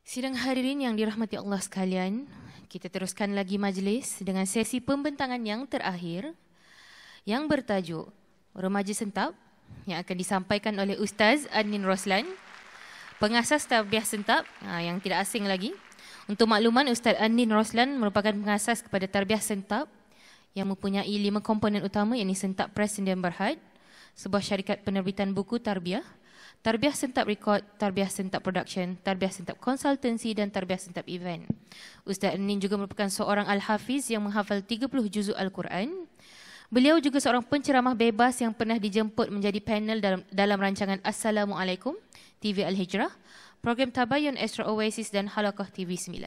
Sidang hadirin yang dirahmati Allah sekalian, kita teruskan lagi majlis dengan sesi pembentangan yang terakhir yang bertajuk Remaja Sentap yang akan disampaikan oleh Ustaz Anin Roslan, pengasas Tarbiyah Sentap yang tidak asing lagi. Untuk makluman, Ustaz Anin Roslan merupakan pengasas kepada Tarbiyah Sentap yang mempunyai 5 komponen utama, iaitu Sentap Press Sdn Bhd, sebuah syarikat penerbitan buku tarbiyah, Tarbiyah Sentap Record, Tarbiyah Sentap Production, Tarbiyah Sentap Consultancy dan Tarbiyah Sentap Event. Ustaz Anin juga merupakan seorang Al-Hafiz yang menghafal 30 juzuk Al-Quran. Beliau juga seorang penceramah bebas yang pernah dijemput menjadi panel dalam rancangan Assalamualaikum TV Al-Hijrah, program Tabayun Extra Oasis dan Halaqah TV 9.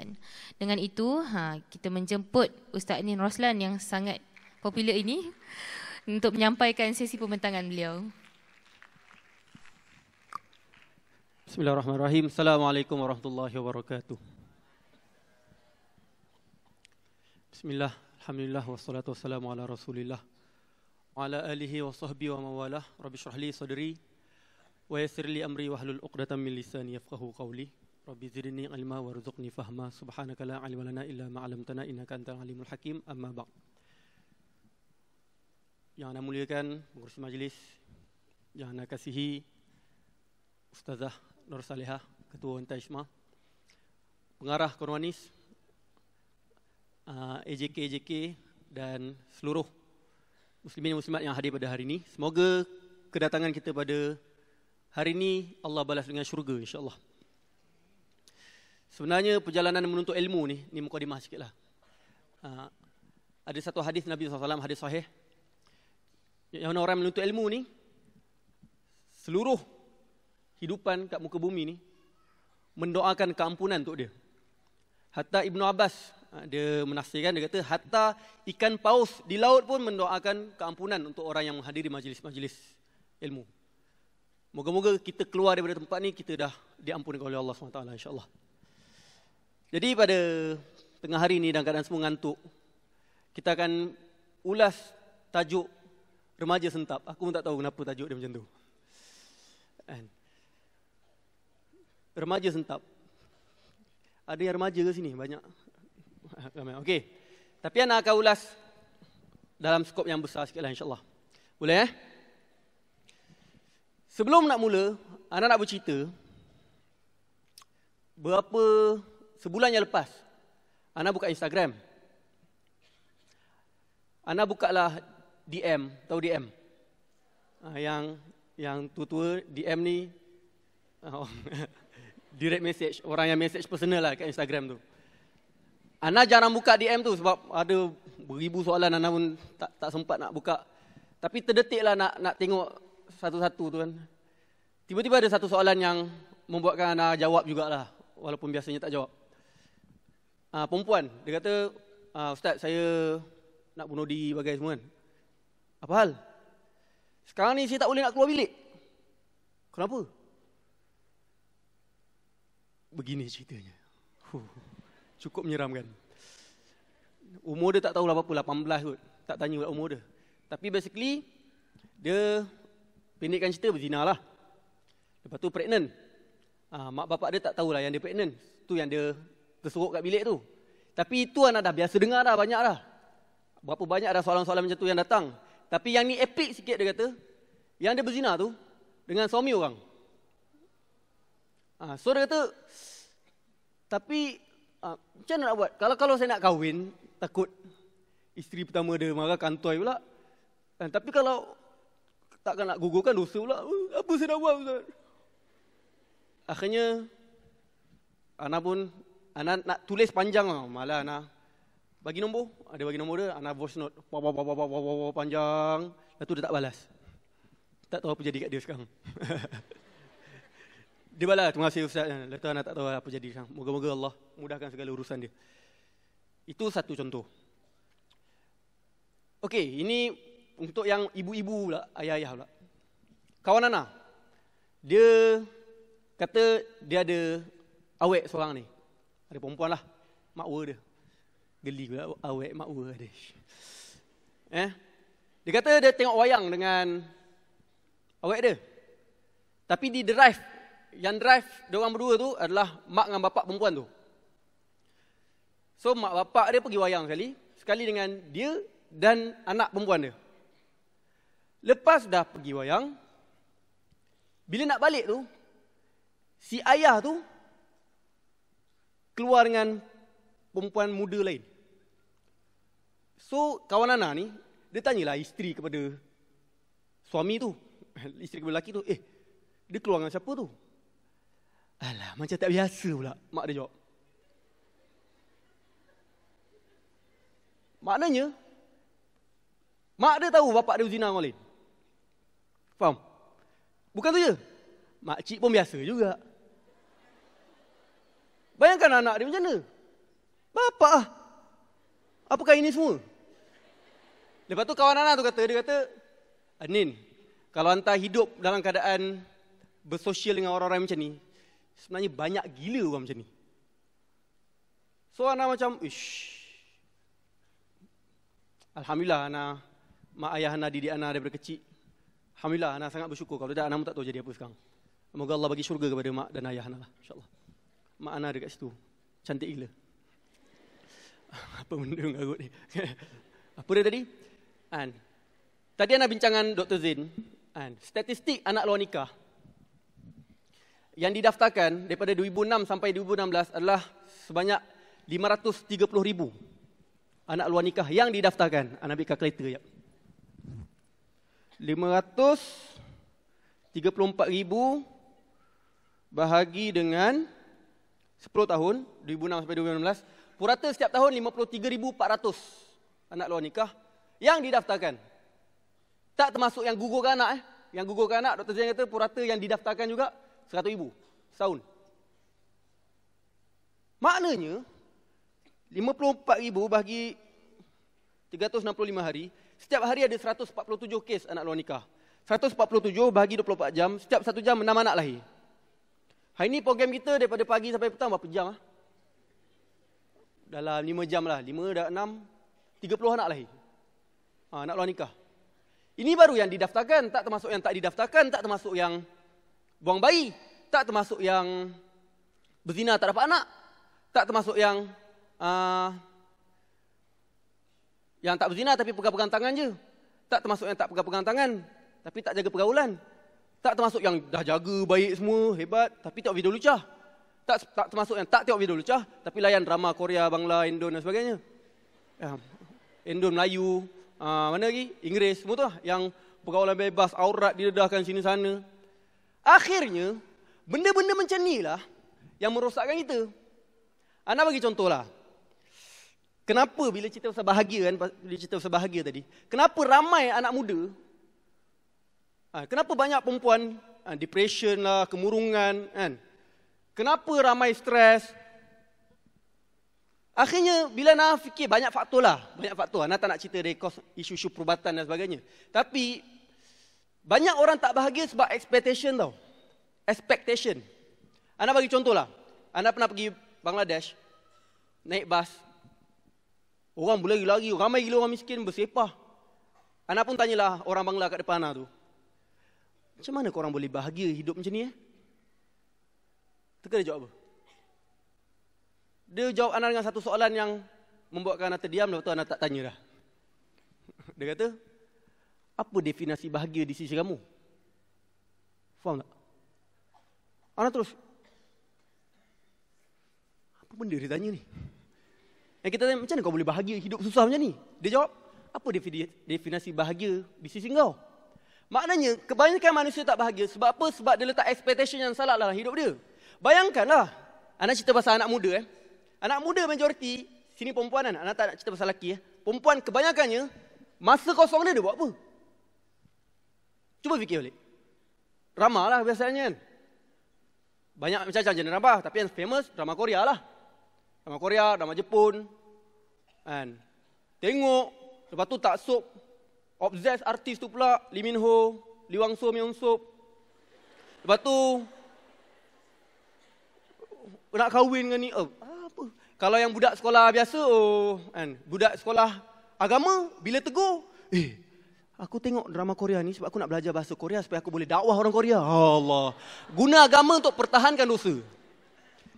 Dengan itu, kita menjemput Ustaz Anin Roslan yang sangat popular ini untuk menyampaikan sesi pembentangan beliau. Bismillahirrahmanirrahim. Assalamualaikum warahmatullahi wabarakatuh. Bismillah, alhamdulillah, wassalatu wassalamu ala rasulillah wa ala alihi wa sahbihi wa mawalah. Rabbi syrah li sadri wa yassir li amri wahlul uqdatam min lisani yafqahu qawli. Rabbi zidni ilma warzuqni fahma. Subhanaka la ilma lana illa ma 'allamtana innaka antal alimul hakim. Amma ba'd. Yang anda muliakan pengurus majlis, yang anda kasihi Ustazah Nur Salihah, Ketua Wanita Isma, pengarah Korwanis, AJK dan seluruh muslimin dan muslimat yang hadir pada hari ini. Semoga kedatangan kita pada hari ini Allah balas dengan syurga, insya-Allah. Sebenarnya perjalanan menuntut ilmu ni mukadimah sikitlah. Ada satu hadis Nabi SAW, hadis sahih, yang orang menuntut ilmu ni, seluruh hidupan kat muka bumi ni mendoakan keampunan untuk dia. Hatta Ibnu Abbas dia menafsirkan, dia kata hatta ikan paus di laut pun mendoakan keampunan untuk orang yang menghadiri majlis-majlis ilmu. Moga-moga kita keluar daripada tempat ni kita dah diampuni oleh Allah SWT, insya-Allah. Jadi pada tengah hari ni dalam keadaan semua ngantuk, kita akan ulas tajuk Remaja Sentap. Aku pun tak tahu kenapa tajuk dia macam tu. Remaja Sentap. Ada yang remaja ke sini? Banyak. Okey. Tapi anak akan ulas dalam skop yang besar sikitlah, insya-Allah. Boleh Sebelum nak mula, anak nak bercerita. Sebulan yang lepas, anak buka Instagram. Anak bukalah DM, tahu DM? Yang tua-tua DM ni direct message, orang yang message personal lah kat Instagram tu. Ana jarang buka DM tu sebab ada beribu soalan, Ana pun tak sempat nak buka. Tapi terdetik lah nak tengok satu-satu tu kan. Tiba-tiba ada satu soalan yang membuatkan Ana jawab jugalah, walaupun biasanya tak jawab. Perempuan, dia kata, Ustaz, saya nak bunuh diri bagai semua kan. Apa hal? Sekarang ni saya tak boleh nak keluar bilik. Kenapa? Begini ceritanya. Cukup menyeramkan. Umur dia tak tahu berapa, 18 kot. Tak tanya umur dia. Tapi basically, dia pendekkan cerita berzina lah. Lepas tu pregnant. Mak bapak dia tak tahulah yang dia pregnant. Tu yang dia tersorok kat bilik tu. Tapi itu anak dah biasa dengar dah, banyak dah. Berapa banyak dah soalan-soalan macam tu yang datang. Tapi yang ni epic sikit, dia kata. Yang dia berzina tu dengan suami orang. So dia kata, tapi macam mana nak buat? Kalau saya nak kahwin, takut isteri pertama dia marah, kantoi pula. Tapi kalau takkan nak gugurkan, dosa pula. Apa saya nak buat, Ustaz? Akhirnya, Ana nak tulis panjang lah. Malah Ana bagi nombor. Ada bagi nombor dia, Ana voice note. Panjang. Lepas tu dia tak balas. Tak tahu apa jadi kat dia sekarang. Dia balas, terima kasih Ustaz. Lepas tu anak tak tahu apa jadi sekarang. Moga-moga Allah mudahkan segala urusan dia. Itu satu contoh. Okey, ini untuk yang ibu-ibu pula, ayah-ayah pula. Kawan Ana, dia kata dia ada awek seorang ni. Ada perempuan lah, makwa dia. Geli pula awek makwa dia. Dia kata dia tengok wayang dengan awek dia. Tapi di drive yang drive diorang berdua tu adalah mak dengan bapak perempuan tu. So mak bapak dia pergi wayang sekali dengan dia dan anak perempuan dia. Lepas dah pergi wayang, bila nak balik tu, si ayah tu keluar dengan perempuan muda lain. So kawan Ana ni, dia tanyalah isteri kepada suami tu, isteri kepada lelaki tu, dia keluar dengan siapa tu? Alah, macam tak biasa pula, mak dia jawab. Maknanya, mak dia tahu bapak dia berzina dengan lain. Faham? Bukan tu je. Makcik pun biasa juga. Bayangkan anak dia macam mana? Bapak lah. Apakah ini semua? Lepas tu kawan anak tu dia kata, Nin, kalau hantar hidup dalam keadaan bersosial dengan orang-orang macam ni, sebenarnya banyak gila orang macam ni. So Ana macam, Alhamdulillah Ana, mak ayah Ana didik Ana daripada kecil. Alhamdulillah Ana sangat bersyukur. Kalau tidak Ana pun tak tahu jadi apa sekarang. Semoga Allah bagi syurga kepada mak dan ayah Ana lah, insyaAllah. Mak Ana dekat situ, cantik gila. Apa benda mengarut ni? Apa dia tadi? Tadi Ana bincang dengan Dr. Zain. Statistik anak luar nikah yang didaftarkan daripada 2006 sampai 2016 adalah sebanyak 530,000 anak luar nikah yang didaftarkan. Ana ambil kalkulator sekejap. 534,000 bahagi dengan 10 tahun, 2006 sampai 2016, purata setiap tahun 53,400 anak luar nikah yang didaftarkan. Tak termasuk yang gugurkan anak. Yang gugurkan anak, Dr. Zain kata purata yang didaftarkan juga 100,000 setahun. Maknanya 54,000 bahagi 365 hari, setiap hari ada 147 kes anak luar nikah. 147 bahagi 24 jam, setiap 1 jam 6 anak lahir. Hari ni program kita daripada pagi sampai petang berapa jam? Dalam 5 jam lah. 5 dah 6, 30 anak lahir. Anak luar nikah. Ini baru yang didaftarkan, tak termasuk yang tak didaftarkan, tak termasuk yang buang bayi, tak termasuk yang berzina tak dapat anak, tak termasuk yang tak berzina tapi pegang-pegang tangan je, tak termasuk yang tak pegang-pegang tangan tapi tak jaga pergaulan, tak termasuk yang dah jaga baik semua, hebat, tapi tengok video lucah, tak termasuk yang tak tengok video lucah tapi layan drama Korea, Bangla, Indon dan sebagainya. Indon, Melayu, mana lagi? Inggeris, semua tu lah. Yang pergaulan bebas, aurat didedahkan sini sana. Akhirnya, benda-benda macam ni lah yang merosakkan kita. Ana bagi contoh lah. Kenapa bila cerita pasal bahagia kan, bila cerita pasal bahagia tadi, kenapa ramai anak muda, kenapa banyak perempuan, depression lah, kemurungan, kan? Kenapa ramai stres? Akhirnya bila Ana fikir banyak faktor lah, banyak faktor. Ana tak nak cerita dari isu-isu perubatan dan sebagainya. Tapi banyak orang tak bahagia sebab expectation tau. Expectation. Ana bagi contoh lah. Ana pernah pergi Bangladesh, naik bas. Orang berlari-lari, ramai gila orang miskin bersepah. Ana pun tanyalah orang Bangla kat depan Ana tu. Macam mana korang boleh bahagia hidup macam ni? Teka dia jawab apa? Dia jawab Ana dengan satu soalan yang membuatkan Ana terdiam, lepas tu Ana tak tanya dah. Dia kata, apa definisi bahagia di sisi kamu? Faham tak? Ana terus, apa benda dia tanya ni? Yang kita tanya, macam mana kau boleh bahagia hidup susah macam ni? Dia jawab, apa definisi bahagia di sisi kau? Maknanya, kebanyakan manusia tak bahagia. Sebab apa? Sebab dia letak expectation yang salah dalam hidup dia. Bayangkanlah, Ana cerita pasal anak muda. Anak muda majoriti, sini perempuan kan? Ana tak nak cerita pasal lelaki. Perempuan kebanyakannya, masa kosong dia buat apa? Cuba fikir balik. Drama lah biasanya kan? Banyak macam-macam jenis drama, tapi yang famous, drama Korea lah. Drama Korea, drama Jepun. Kan? Tengok, lepas tu tak sup. Obses artis tu pula, Lee Min Ho, Lee Wang So, Myung Sop. Lepas tu, nak kahwin dengan ni, apa? Kalau yang budak sekolah biasa, kan? Budak sekolah agama, bila tegur, Aku tengok drama Korea ni sebab aku nak belajar bahasa Korea supaya aku boleh dakwah orang Korea. Allah. Guna agama untuk pertahankan dosa.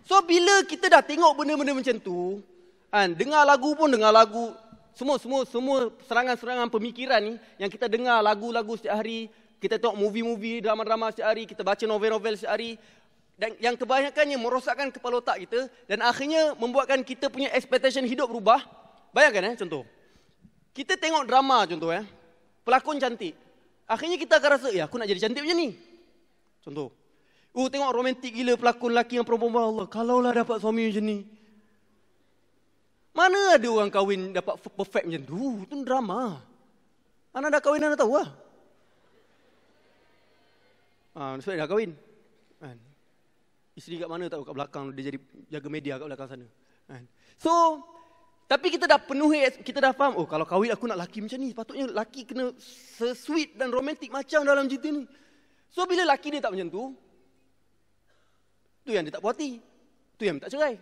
So bila kita dah tengok benda-benda macam tu, kan, dengar lagu pun dengar lagu, semua serangan-serangan pemikiran ni yang kita dengar lagu-lagu setiap hari, kita tengok movie-movie, drama-drama setiap hari, kita baca novel-novel setiap hari, dan yang kebanyakannya merosakkan kepala otak kita dan akhirnya membuatkan kita punya expectation hidup berubah. Bayangkan contoh. Kita tengok drama contoh pelakon cantik. Akhirnya kita akan rasa, aku nak jadi cantik macam ni. Contoh. Tengok romantik gila pelakon lelaki yang perempuan, Allah, kalaulah dapat suami macam ni. Mana ada orang kahwin dapat perfect macam tu? Itu drama. Anak dah kahwin, anak tahu lah. Sebab dah kahwin. Isteri kat mana tahu, kat belakang. Dia jadi jaga media kat belakang sana. So, tapi kita dah penuhi, kita dah faham, kalau kahwin aku nak lelaki macam ni. Patutnya lelaki kena sweet dan romantik macam dalam cerita ni. So, bila lelaki dia tak macam tu, tu yang dia tak puas hati. Tu yang tak cerai.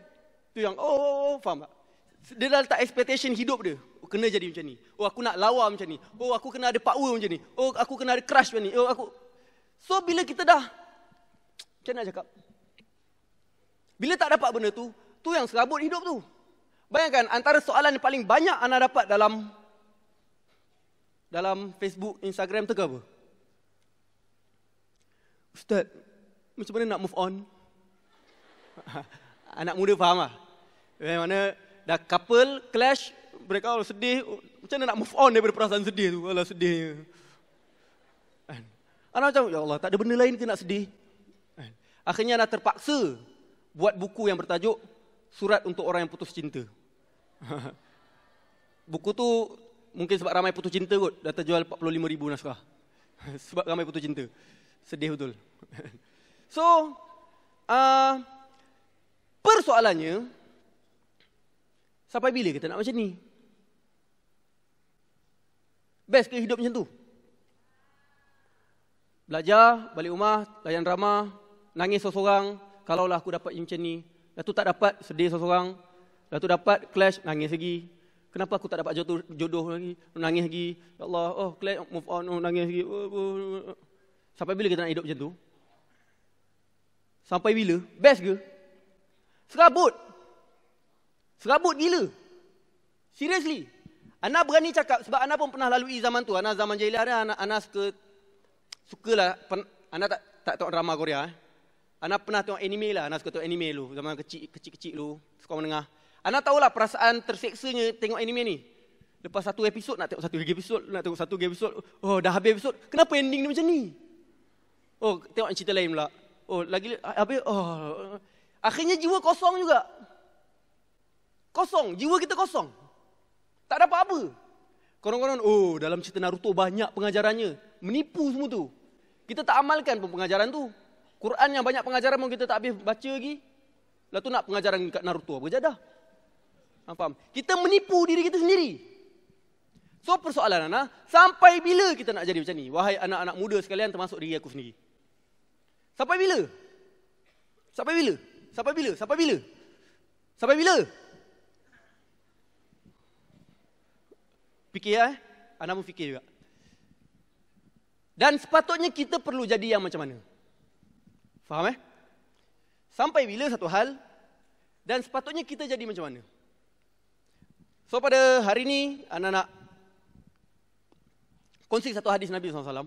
Tu yang, faham tak? Dia dah letak expectation hidup dia. Kena jadi macam ni. Aku nak lawa macam ni. Aku kena ada power macam ni. Aku kena ada crush macam ni. So, bila kita dah, macam nak cakap? Bila tak dapat benda tu, tu yang serabut hidup tu. Bayangkan, antara soalan yang paling banyak anda dapat dalam Facebook, Instagram tu ke apa? Ustaz, macam mana nak move on? Anak muda faham lah. Mana dah couple, clash, mereka sedih. Macam mana nak move on daripada perasaan sedih tu? Alah sedihnya. Anak macam, ya Allah, tak ada benda lain ke nak sedih? Akhirnya anak terpaksa buat buku yang bertajuk Surat untuk Orang yang Putus Cinta. Buku tu mungkin sebab ramai putus cinta kot, dah terjual 45,000 naskah. Sebab ramai putus cinta. Sedih betul. So, persoalannya, sampai bila kita nak macam ni? Best ke hidup macam tu? Belajar, balik rumah, layan drama, nangis seorang-seorang, kalaulah aku dapat macam ni. Lepas tu tak dapat, sedih seorang-seorang. Lepas tu dapat, clash, nangis lagi. Kenapa aku tak dapat jodoh lagi? Nangis lagi. Ya Allah, clash, move on, nangis lagi. Sampai bila kita nak hidup macam tu? Sampai bila? Best ke? Serabut. Serabut gila. Seriously. Ana berani cakap, sebab Ana pun pernah lalui zaman tu. Ana zaman jahiliah, Ana sukalah. Ana tak tengok drama Korea. Ana pernah tengok anime lah. Ana suka tengok anime dulu. Zaman kecil-kecil dulu. Sekolah menengah. Ana tahulah perasaan terseksanya tengok anime ni. Lepas satu episod, nak tengok satu lagi episod. Nak tengok satu lagi episod. Dah habis episod. Kenapa ending ni macam ni? Tengok cerita lain pula. Lagi habis. Akhirnya jiwa kosong juga. Kosong. Jiwa kita kosong. Tak dapat apa. Konon-konon, dalam cerita Naruto banyak pengajarannya. Menipu semua tu. Kita tak amalkan pun pengajaran tu. Quran yang banyak pengajaran pun kita tak habis baca lagi. Lepas tu nak pengajaran kat Naruto apa jadah. Faham? Kita menipu diri kita sendiri. So persoalan Ana, sampai bila kita nak jadi macam ni? Wahai anak-anak muda sekalian, termasuk diri aku sendiri. Sampai bila? Sampai bila? Sampai bila? Sampai bila? Sampai bila? Fikir Ana pun fikir juga. Dan sepatutnya kita perlu jadi yang macam mana? Faham Sampai bila satu hal, dan sepatutnya kita jadi macam mana? So pada hari ini, Ana nak kongsi satu hadis Nabi SAW.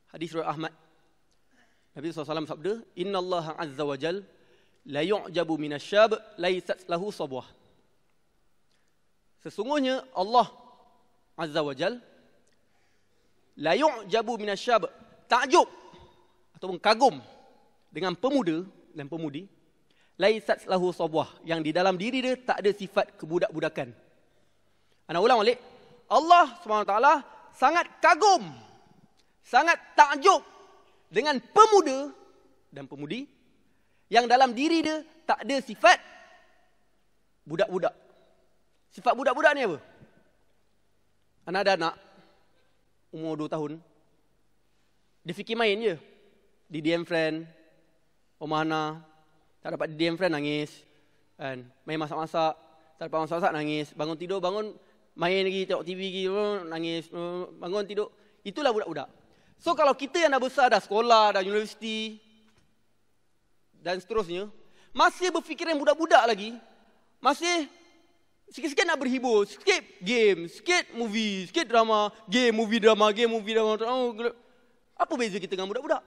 Hadis riwayat Ahmad. Nabi SAW sabda, Inna Allah Azza wa Jal la yu'jabu minasyab laysat lahu sabwah. Sesungguhnya Allah Azza wa Jal la yu'jabu minasyab, takjub ataupun kagum dengan pemuda dan pemudi laysat lahu sabwah, yang di dalam diri dia tak ada sifat kebudak-budakan. Ana ulang balik. Allah SWT sangat kagum, sangat takjub dengan pemuda dan pemudi yang dalam diri dia tak ada sifat budak-budak. Sifat budak-budak ni apa? Ana ada anak umur 2 tahun. Dia fikir main je. Di DM friend, rumah Ana, tak dapat di DM friend nangis. Kan? Main masak-masak, tak dapat masak-masak nangis. Bangun tidur, bangun main lagi, tengok TV lagi, nangis, bangun tidur. Itulah budak-budak. So kalau kita yang dah besar, dah sekolah, dah universiti dan seterusnya, masih berfikiran budak-budak lagi, masih sikit-sikit nak berhibur, sikit game, sikit movie, sikit drama, game, movie, drama. Apa beza kita dengan budak-budak?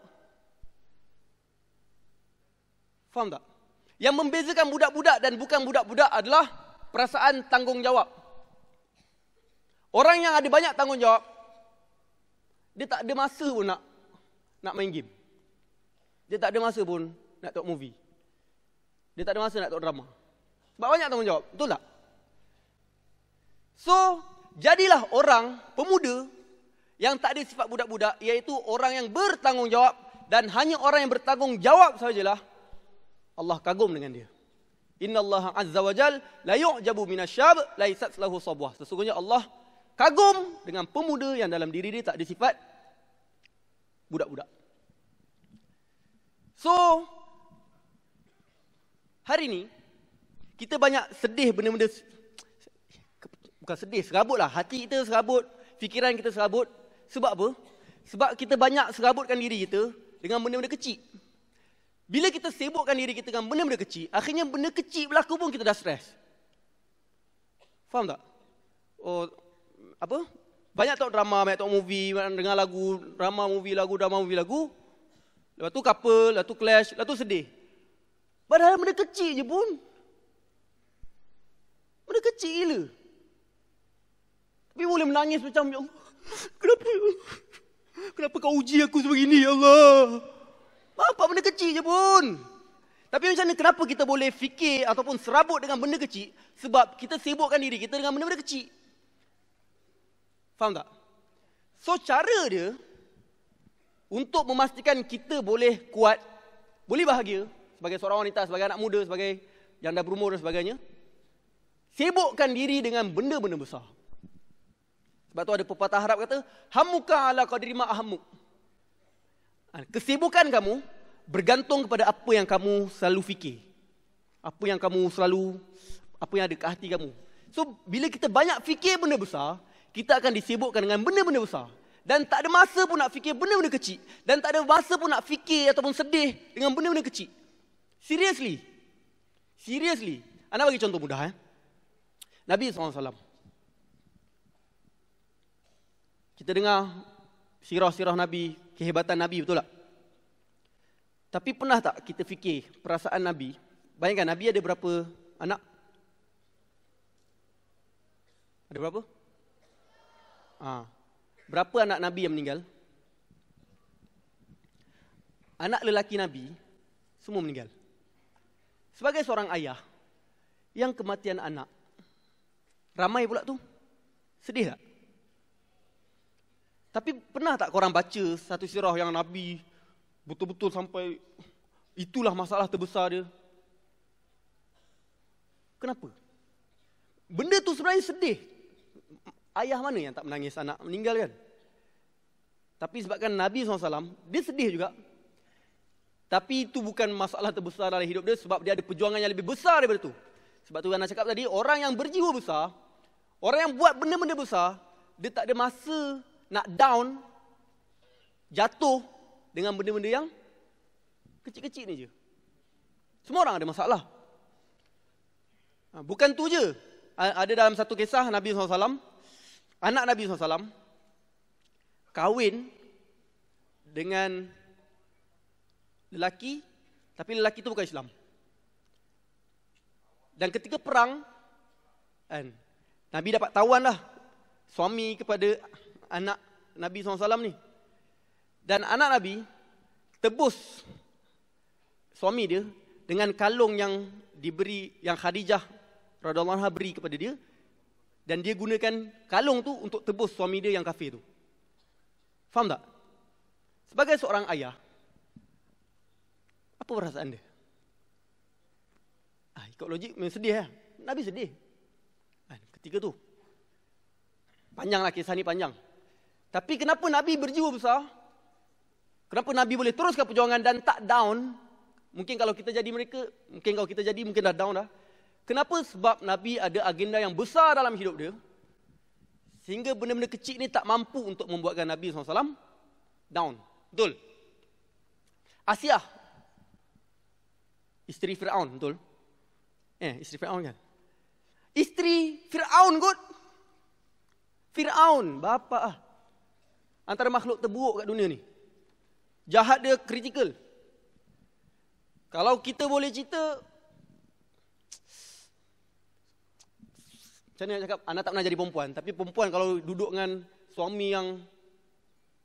Faham tak? Yang membezakan budak-budak dan bukan budak-budak adalah perasaan tanggungjawab. Orang yang ada banyak tanggungjawab, dia tak ada masa pun nak main game. Dia tak ada masa pun nak tengok movie. Dia tak ada masa nak tengok drama. Sebab banyak tanggungjawab, betul tak? So, jadilah orang pemuda yang tak ada sifat budak-budak, iaitu orang yang bertanggungjawab, dan hanya orang yang bertanggungjawab sajalah Allah kagum dengan dia. Innallaha azza wa jal la yu'jabu minasyab laisat lahu sabwah. Sesungguhnya Allah kagum dengan pemuda yang dalam diri dia tak ada sifat budak-budak. So, hari ni kita banyak sedih benda-benda, bukan sedih, serabutlah. Hati kita serabut, fikiran kita serabut. Sebab apa? Sebab kita banyak serabutkan diri kita dengan benda-benda kecil. Bila kita sibukkan diri kita dengan benda-benda kecil, akhirnya benda kecil berlaku pun kita dah stres. Faham tak? Oh, apa? Banyak tengok drama, banyak tengok movie, dengar lagu, drama, movie, lagu, drama, movie, lagu. Lepas tu couple, lepas tu clash, lepas tu sedih. Padahal benda kecil je pun. Benda kecil gila. Tapi boleh menangis macam, ya Allah, kenapa? Kenapa kau uji aku sebegini, ya Allah? Apa benda kecil je pun. Tapi macam mana, kenapa kita boleh fikir ataupun serabut dengan benda kecil? Sebab kita sibukkan diri kita dengan benda-benda kecil. Faham tak? So cara dia untuk memastikan kita boleh kuat, boleh bahagia sebagai seorang wanita, sebagai anak muda, sebagai yang dah berumur dan sebagainya, sibukkan diri dengan benda-benda besar. Sebab tu ada pepatah Arab kata, hamuka ala qadri ma ahammuk. Kesibukan kamu bergantung kepada apa yang kamu selalu fikir. Apa yang ada ke hati kamu. So, bila kita banyak fikir benda besar, kita akan disibukkan dengan benda-benda besar. Dan tak ada masa pun nak fikir benda-benda kecil. Dan tak ada masa pun nak fikir ataupun sedih dengan benda-benda kecil. Seriously. Anda bagi contoh mudah. Nabi SAW. Kita dengar sirah-sirah Nabi, kehebatan Nabi, betul tak? Tapi pernah tak kita fikir perasaan Nabi? Bayangkan Nabi ada berapa anak? Ada berapa? Berapa anak Nabi yang meninggal? Anak lelaki Nabi semua meninggal. Sebagai seorang ayah yang kematian anak, ramai pula tu. Sedih tak? Tapi pernah tak korang baca satu sirah yang Nabi betul-betul sampai itulah masalah terbesar dia? Kenapa? Benda tu sebenarnya sedih. Ayah mana yang tak menangis anak meninggal kan? Tapi sebabkan Nabi SAW, dia sedih juga. Tapi itu bukan masalah terbesar dalam hidup dia, sebab dia ada perjuangan yang lebih besar daripada itu. Sebab tu Ana cakap tadi, orang yang berjiwa besar, orang yang buat benda-benda besar, dia tak ada masa nak down, jatuh dengan benda-benda yang kecil-kecil ni je. Semua orang ada masalah. Bukan tu je. Ada dalam satu kisah Nabi SAW, anak Nabi SAW kahwin dengan lelaki, tapi lelaki itu bukan Islam. Dan ketika perang, Nabi dapat tawan lah suami kepada anak Nabi SAW ni. Dan anak Nabi tebus suami dia dengan kalung yang diberi, yang Khadijah radhiyallahu anha beri kepada dia. Dan dia gunakan kalung tu untuk tebus suami dia yang kafir tu. Faham tak? Sebagai seorang ayah, apa perasaan dia? Ikut logik memang sedih lah. Nabi sedih. Ketika tu. Panjanglah kisah ni, panjang. Tapi kenapa Nabi berjiwa besar? Kenapa Nabi boleh teruskan perjuangan dan tak down? Mungkin kalau kita jadi mereka, mungkin kalau kita jadi, mungkin dah down dah. Kenapa? Sebab Nabi ada agenda yang besar dalam hidup dia. Sehingga benda-benda kecil ni tak mampu untuk membuatkan Nabi SAW down. Betul? Asiyah, isteri Fir'aun, betul? Isteri Fir'aun kan? Isteri Fir'aun kot. Fir'aun, bapa antara makhluk terburuk kat dunia ni. Jahat dia kritikal. Kalau kita boleh cerita, macam mana nak cakap, anak tak pernah jadi perempuan. Tapi perempuan kalau duduk dengan suami yang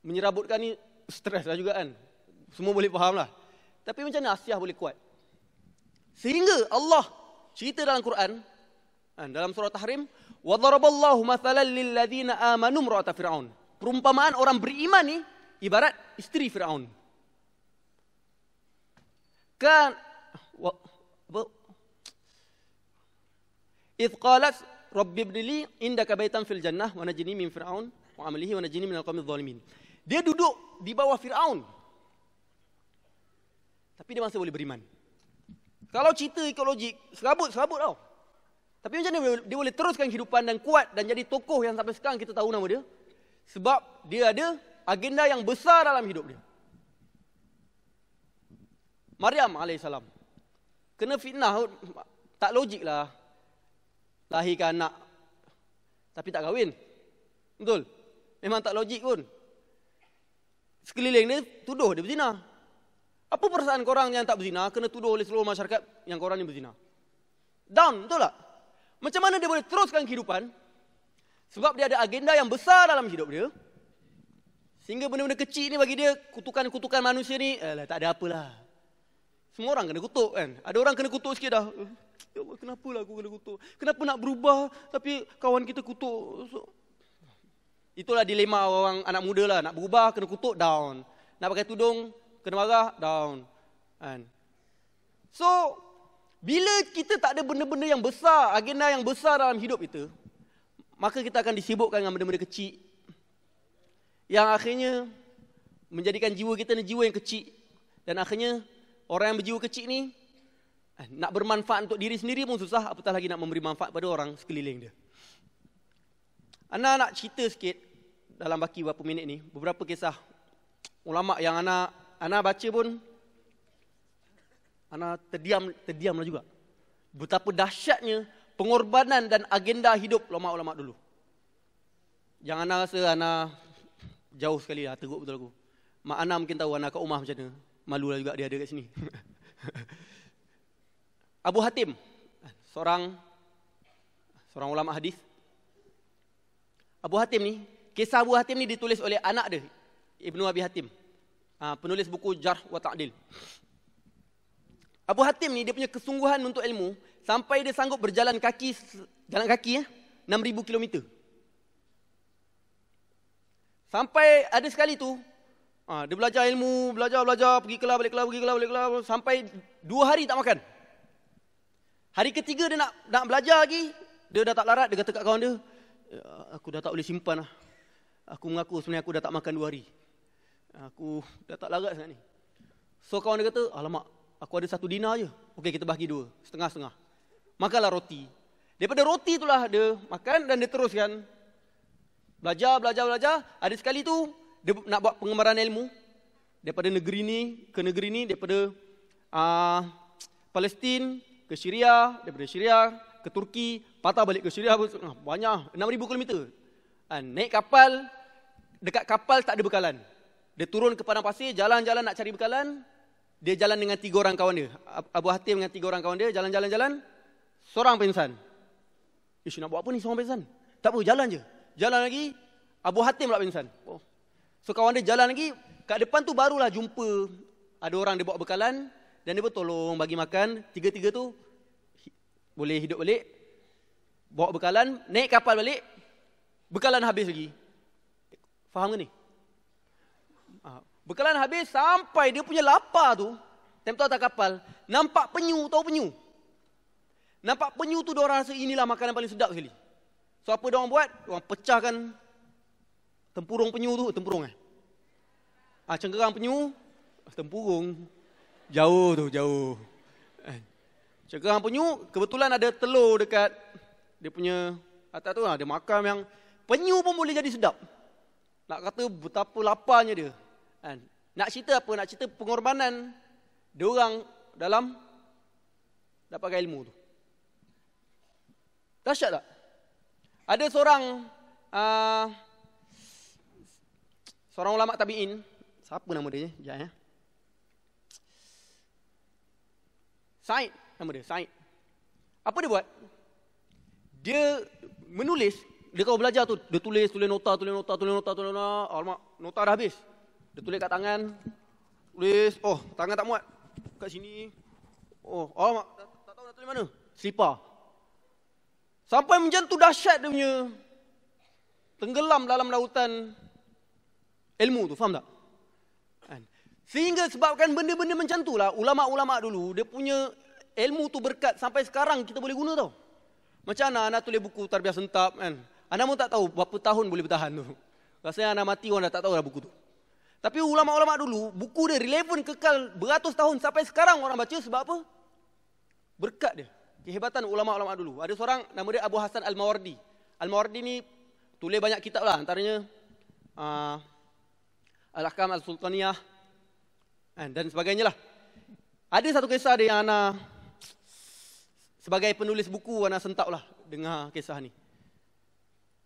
menyerabutkan ni, stres lah juga kan. Semua boleh faham lah. Tapi macam mana Asiyah boleh kuat? Sehingga Allah cerita dalam Quran, dalam surah Tahrim, وَضَرَبَ اللَّهُ مَثَلًا لِلَّذِينَ آمَنُوا امْرَأَةَ فِرْعَوْنَ. Perumpamaan orang beriman ni ibarat isteri Fir'aun. Kan إِذْ قَالَتْ رَبِّ ابْنِ لِي عِندَكَ بَيْتًا فِي الْجَنَّةِ وَنَجِّنِي مِنْ فِرْعَوْنَ وَعَمَلِهِ وَنَجِّنِي مِنَ الْقَوْمِ الظَّالِمِينَ. Dia duduk di bawah Fir'aun, tapi dia masih boleh beriman. Kalau cerita ikut logik, serabut tau. Tapi macam mana dia boleh teruskan kehidupan dan kuat dan jadi tokoh yang sampai sekarang kita tahu nama dia? Sebab dia ada agenda yang besar dalam hidup dia. Maryam AS kena fitnah, tak logik lah. Lahirkan anak tapi tak kahwin. Betul? Memang tak logik pun. Sekeliling dia tuduh dia berzina. Apa perasaan korang yang tak berzina kena tuduh oleh seluruh masyarakat yang korang ni berzina? Down, betul tak? Macam mana dia boleh teruskan kehidupan? Sebab dia ada agenda yang besar dalam hidup dia. Sehingga benda-benda kecil ni bagi dia, kutukan-kutukan manusia ni, tak ada apalah. Semua orang kena kutuk kan? Ada orang kena kutuk sikit dah. Ya Allah, kenapa lah aku kena kutuk? Kenapa nak berubah tapi kawan kita kutuk? Itulah dilema orang anak muda lah. Nak berubah, kena kutuk, down. Nak pakai tudung, kena marah, down. Kan? So, bila kita tak ada benda-benda yang besar, agenda yang besar dalam hidup kita, maka kita akan disibukkan dengan benda-benda kecil. Yang akhirnya menjadikan jiwa kita ni jiwa yang kecil. Dan akhirnya, orang yang berjiwa kecil ni, nak bermanfaat untuk diri sendiri pun susah, apatah lagi nak memberi manfaat pada orang sekeliling dia. Ana nak cerita sikit dalam baki beberapa minit ni, beberapa kisah ulama yang ana baca pun, ana terdiam lah juga. Betapa dahsyatnya pengorbanan dan agenda hidup ulama-ulama dulu. Jangan ana rasa ana jauh sekali lah, teruk betul aku. Mak ana mungkin tahu ana kat rumah macam mana. Malu lah juga dia ada kat sini. Abu Hatim, seorang ulama hadis. Abu Hatim ni, kisah Abu Hatim ni ditulis oleh anak dia, Ibnu Abi Hatim. Penulis buku Jarh wa Ta'dil. Abu Hatim ni dia punya kesungguhan untuk ilmu sampai dia sanggup berjalan kaki 6,000 km. Sampai ada sekali tu, dia belajar ilmu, belajar, pergi kelas, balik kelas, sampai 2 hari tak makan. Hari ketiga dia nak belajar lagi, dia dah tak larat, dia kata kat kawan dia, aku dah tak boleh simpan lah. Aku mengaku sebenarnya aku dah tak makan 2 hari. Aku dah tak larat sangat ni. So kawan dia kata, alamak, aku ada 1 dinar je. Okey, kita bahagi 2, setengah-setengah. Makanlah roti. Daripada roti itulah dia makan dan dia teruskan. Belajar. Ada sekali tu, dia nak buat pengembaraan ilmu. Daripada negeri ni ke negeri ni, daripada Palestin ke Syria, daripada Syria ke Turki, patah balik ke Syria, banyak, 6,000 km. Naik kapal, dekat kapal tak ada bekalan. Dia turun ke padang pasir, jalan-jalan nak cari bekalan. Dia jalan dengan 3 orang kawan dia. Abu Hatim dengan 3 orang kawan dia, jalan. Seorang pingsan. Ish, nak buat apa ni seorang pingsan? Tak apa, jalan je. Jalan lagi, Abu Hatim pula pingsan. So kawan dia jalan lagi, kat depan tu barulah jumpa ada orang dia bawa bekalan. Dan dia pun tolong bagi makan. 3 tu boleh hidup balik. Bawa bekalan, naik kapal balik. Bekalan habis lagi. Faham ke ni? Bekalan habis sampai dia punya lapar tu. Time tu atas kapal. Nampak penyu, tahu penyu? Nampak penyu tu diorang rasa inilah makanan paling sedap sekali. So apa diorang buat? Diorang pecahkan tempurung penyu tu. Tempurung cengkerang penyu. Tempurung. Jauh. Cengkerang penyu, kebetulan ada telur dekat dia punya atas tu. Dia makan yang penyu pun boleh jadi sedap. Nak kata betapa laparnya dia. Kan? Nak cerita apa? Nak cerita pengorbanan dia orang dalam dapatkan ilmu tu. Dahsyat tak? Ada seorang ulama tabi'in, siapa nama dia? Sekejap ya. Said, nama dia, Said. Apa dia buat? Dia menulis, dia kalau belajar tu, dia tulis nota. Alamak, nota dah habis. Dia tulis kat tangan, tulis, oh, tangan tak muat. Kat sini. Oh, alamak, tak tahu nak tulis mana. Selipar. Sampai macam tu dahsyat dia punya tenggelam dalam lautan ilmu tu, faham tak? Sehingga sebabkan benda-benda macam tu lah, ulama-ulama dulu, dia punya ilmu tu berkat sampai sekarang kita boleh guna tau. Macam anak tulis buku Tarbiyah Sentap kan. Anak pun tak tahu berapa tahun boleh bertahan tu. Rasanya anak mati orang dah tak tahu dah buku tu. Tapi ulama-ulama dulu, buku dia relevan kekal beratus tahun sampai sekarang orang baca sebab apa? Berkat dia. Kehebatan ulama-ulama dulu. Ada seorang nama dia Abu Hasan Al-Mawardi. Al-Mawardi ni tulis banyak kitab lah, antaranya Al-Ahkam Al-Sultaniyah dan sebagainya lah. Ada satu kisah dia yang anak sebagai penulis buku anak sentap lah dengar kisah ni.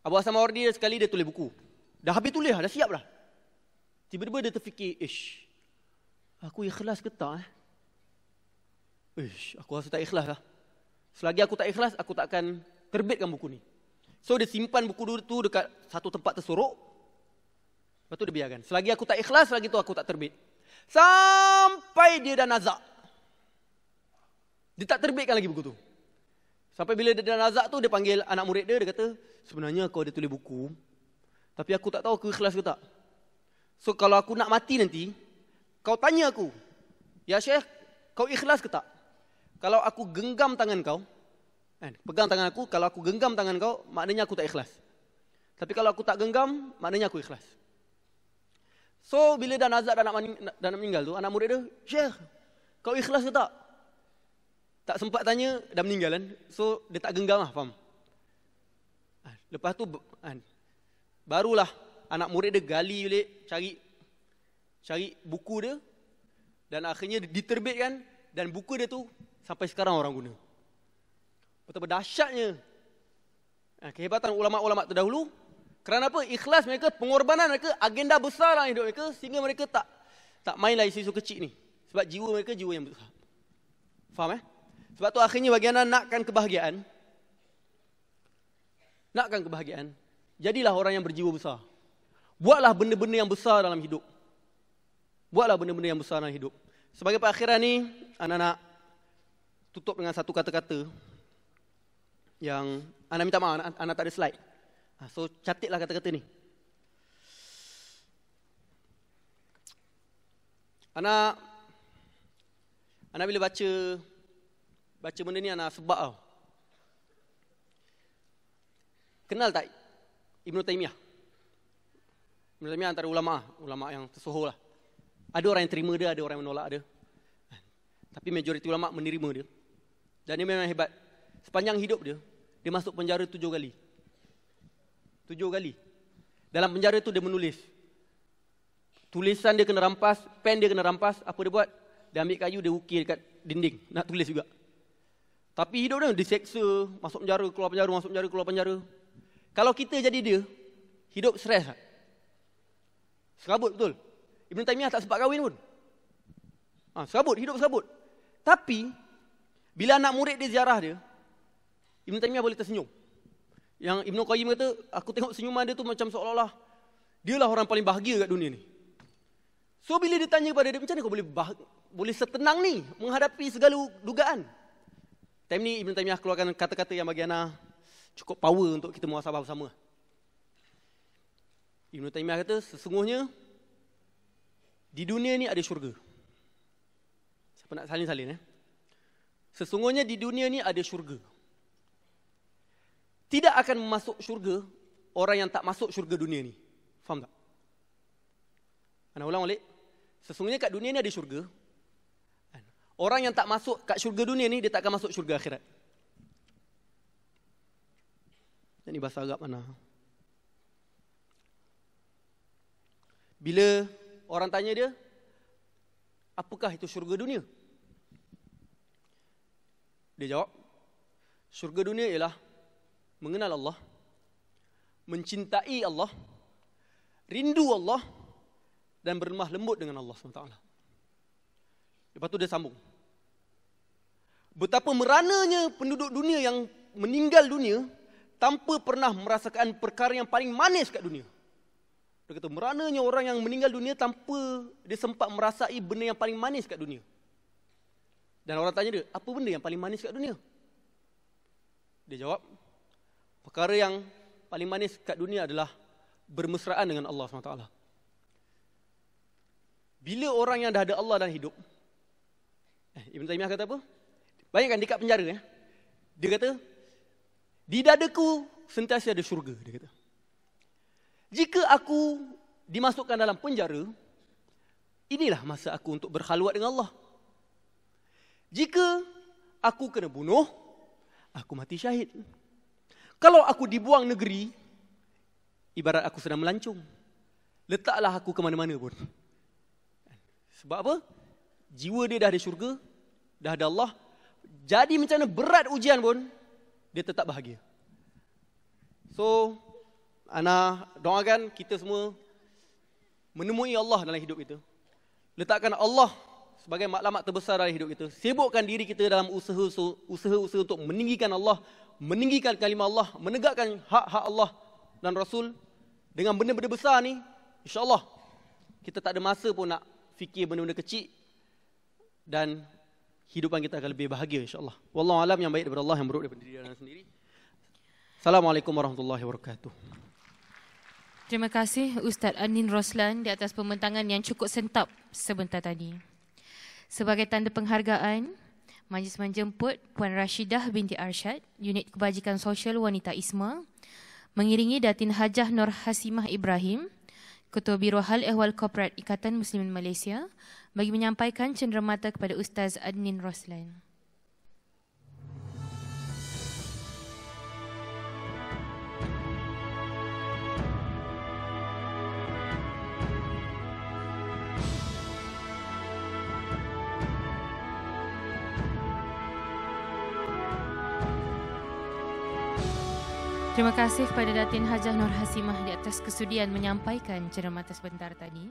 Abu Hasan Al-Mawardi sekali dia tulis buku. Dah habis tulis dah siap dah. Tiba-tiba dia terfikir, aku ikhlas ke tak? Aku rasa tak ikhlas lah. Selagi aku tak ikhlas, aku tak akan terbitkan buku ni. So dia simpan buku tu dekat satu tempat tersorok. Lepas tu dia biarkan. Selagi aku tak ikhlas, selagi tu aku tak terbit. Sampai dia dah nazak. Dia tak terbitkan lagi buku tu. Sampai bila dia dah nazak tu, dia panggil anak murid dia, dia kata, sebenarnya kau ada tulis buku, tapi aku tak tahu aku ikhlas ke tak. So kalau aku nak mati nanti, kau tanya aku, ya Syekh, kau ikhlas ke tak? Kalau aku genggam tangan kau, pegang tangan aku, kalau aku genggam tangan kau, maknanya aku tak ikhlas. Tapi kalau aku tak genggam, maknanya aku ikhlas. So bila dah nazak dah nak meninggal tu, anak murid dia, Syekh, kau ikhlas ke tak? Tak sempat tanya, dah meninggal kan. So dia tak genggam lah, faham? Lepas tu barulah anak murid dia gali balik, cari buku dia, dan akhirnya diterbitkan, dan buku dia tu sampai sekarang orang guna. Betapa dahsyatnya kehebatan ulama-ulama terdahulu. Kerana apa? Ikhlas mereka, pengorbanan mereka, agenda besar dalam hidup mereka, sehingga mereka tak mainlah isu-isu kecil ni. Sebab jiwa mereka jiwa yang besar. Faham Sebab tu akhirnya bagi anak nakkan kebahagiaan, jadilah orang yang berjiwa besar. Buatlah benda-benda yang besar dalam hidup. Sebagai perakhiran ni, anak-anak tutup dengan satu kata-kata yang anak minta maaf, anak tak ada slide. So catatlah kata-kata ni. Anak bila baca benda ni anak sebab tau. Kenal tak Ibn Taymiyah? Ibn Taymiyah antara ulama yang tersohor lah. Ada orang yang terima dia, ada orang yang menolak dia. Tapi majoriti ulama menerima dia. Dan dia memang hebat. Sepanjang hidup dia masuk penjara 7 kali. 7 kali. Dalam penjara tu dia menulis. Tulisan dia kena rampas, pen dia kena rampas. Apa dia buat? Dia ambil kayu, dia ukir dekat dinding. Nak tulis juga. Tapi hidup dia diseksa, masuk penjara, keluar penjara, masuk penjara, keluar penjara. Kalau kita jadi dia, hidup stres tak? Serabut betul. Ibn Taymiyah tak sempat kahwin pun. Hidup serabut. Tapi, bila anak murid dia ziarah dia, Ibn Taymiyah boleh tersenyum. Yang Ibn Qayyim kata, aku tengok senyuman dia tu macam seolah-olah dialah orang paling bahagia kat dunia ni. So bila dia tanya kepada dia, macam mana kau boleh setenang ni menghadapi segala dugaan? Time ni Ibn Taymiyah keluarkan kata-kata yang bagi anak cukup power untuk kita muhasabah bersama. Ibn Taymiyah kata, sesungguhnya di dunia ni ada syurga. Siapa nak salin-salin Sesungguhnya di dunia ni ada syurga. Tidak akan masuk syurga orang yang tak masuk syurga dunia ni. Faham tak? Anak ulang balik. Sesungguhnya kat dunia ni ada syurga. Orang yang tak masuk kat syurga dunia ni, dia tak akan masuk syurga akhirat. Ini bahasa Arab mana? Bila orang tanya dia, apakah itu syurga dunia? Dia jawab, syurga dunia ialah mengenal Allah, mencintai Allah, rindu Allah, dan berlemah lembut dengan Allah SWT. Lepas tu dia sambung. Betapa merananya penduduk dunia yang meninggal dunia tanpa pernah merasakan perkara yang paling manis kat dunia. Dia kata, merananya orang yang meninggal dunia tanpa dia sempat merasai benda yang paling manis kat dunia. Dan orang tanya dia, apa benda yang paling manis kat dunia? Dia jawab, perkara yang paling manis kat dunia adalah bermesraan dengan Allah SWT. Bila orang yang dah ada Allah dalam hidup, Ibn Taymiyah kata apa? Bayangkan dekat penjara, dia kata, di dadaku sentiasa ada syurga. Dia kata, jika aku dimasukkan dalam penjara, inilah masa aku untuk berkhalwat dengan Allah. Jika aku kena bunuh, aku mati syahid. Kalau aku dibuang negeri, ibarat aku sedang melancung. Letaklah aku ke mana-mana pun. Sebab apa? Jiwa dia dah ada syurga, dah ada Allah. Jadi macam mana berat ujian pun, dia tetap bahagia. So, ana doakan kita semua menemui Allah dalam hidup kita. Letakkan Allah sebagai matlamat terbesar dalam hidup kita. Sibukkan diri kita dalam usaha-usaha untuk meninggikan Allah, meninggikan kalimah Allah, menegakkan hak-hak Allah dan Rasul. Dengan benda-benda besar ni, insya-Allah kita tak ada masa pun nak fikir benda-benda kecil, dan hidupan kita akan lebih bahagia, insya-Allah. Wallahu alam, yang baik daripada Allah, yang buruk daripada diri anda sendiri. Assalamualaikum warahmatullahi wabarakatuh. Terima kasih Ustaz Adnin Roslan di atas pembentangan yang cukup sentap sebentar tadi. Sebagai tanda penghargaan, majlis menjemput Puan Rashidah binti Arsyad, Unit Kebajikan Sosial Wanita ISMA, mengiringi Datin Hajah Nur Hasimah Ibrahim, Ketua Biro Hal Ehwal Korporat Ikatan Muslimin Malaysia, bagi menyampaikan cenderamata kepada Ustaz Adnin Roslan. Terima kasih kepada Datin Hajah Nur Hasimah di atas kesudian menyampaikan cenderamata sebentar tadi.